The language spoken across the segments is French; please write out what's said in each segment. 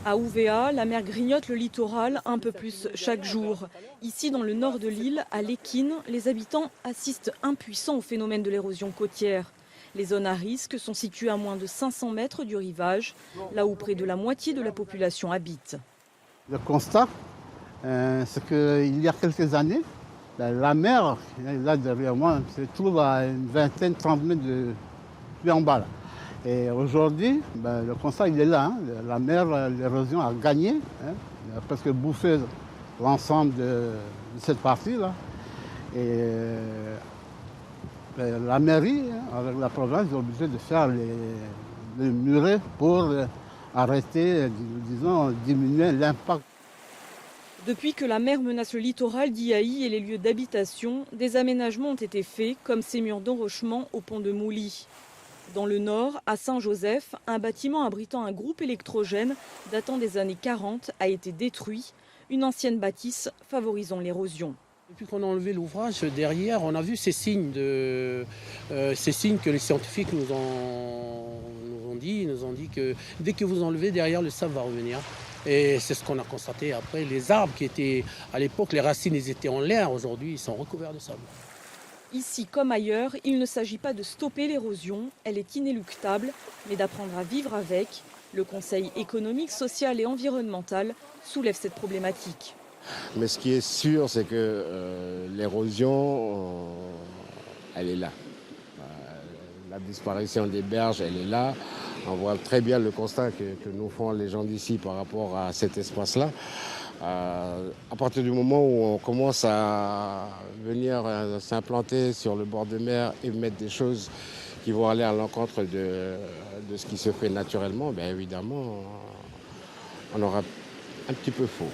À Ouvéa, la mer grignote le littoral un peu plus chaque jour. Ici, dans le nord de l'île, à Léquine, les habitants assistent impuissants au phénomène de l'érosion côtière. Les zones à risque sont situées à moins de 500 mètres du rivage, là où près de la moitié de la population habite. Le constat, c'est qu'il y a quelques années, la mer, là derrière moi, se trouve à une vingtaine, 30 mètres de plus en bas. Là. Et aujourd'hui, le constat, il est là. Hein. La mer, l'érosion a gagné. Hein. Il a presque bouffé l'ensemble de cette partie-là. Et la mairie, hein, avec la province, est obligée de faire les murets pour arrêter, disons, diminuer l'impact. Depuis que la mer menace le littoral d'Iaï et les lieux d'habitation, des aménagements ont été faits, comme ces murs d'enrochement au pont de Mouly. Dans le nord, à Saint-Joseph, un bâtiment abritant un groupe électrogène datant des années 40 a été détruit, une ancienne bâtisse favorisant l'érosion. Depuis qu'on a enlevé l'ouvrage, derrière, on a vu ces signes que les scientifiques nous ont dit que dès que vous enlevez, derrière, le sable va revenir. Et c'est ce qu'on a constaté après. Les arbres qui étaient, à l'époque, les racines ils étaient en l'air, aujourd'hui, ils sont recouverts de sable. Ici comme ailleurs, il ne s'agit pas de stopper l'érosion, elle est inéluctable, mais d'apprendre à vivre avec. Le Conseil économique, social et environnemental soulève cette problématique. Mais ce qui est sûr, c'est que l'érosion, elle est là. La disparition des berges, elle est là. On voit très bien le constat que nous font les gens d'ici par rapport à cet espace-là. À partir du moment où on commence à venir s'implanter sur le bord de mer et mettre des choses qui vont aller à l'encontre de ce qui se fait naturellement, bien évidemment, on aura un petit peu faux.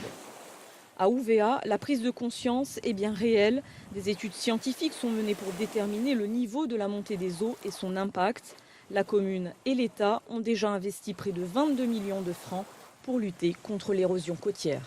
À Ouvéa, la prise de conscience est bien réelle. Des études scientifiques sont menées pour déterminer le niveau de la montée des eaux et son impact. La commune et l'État ont déjà investi près de 22 millions de francs pour lutter contre l'érosion côtière.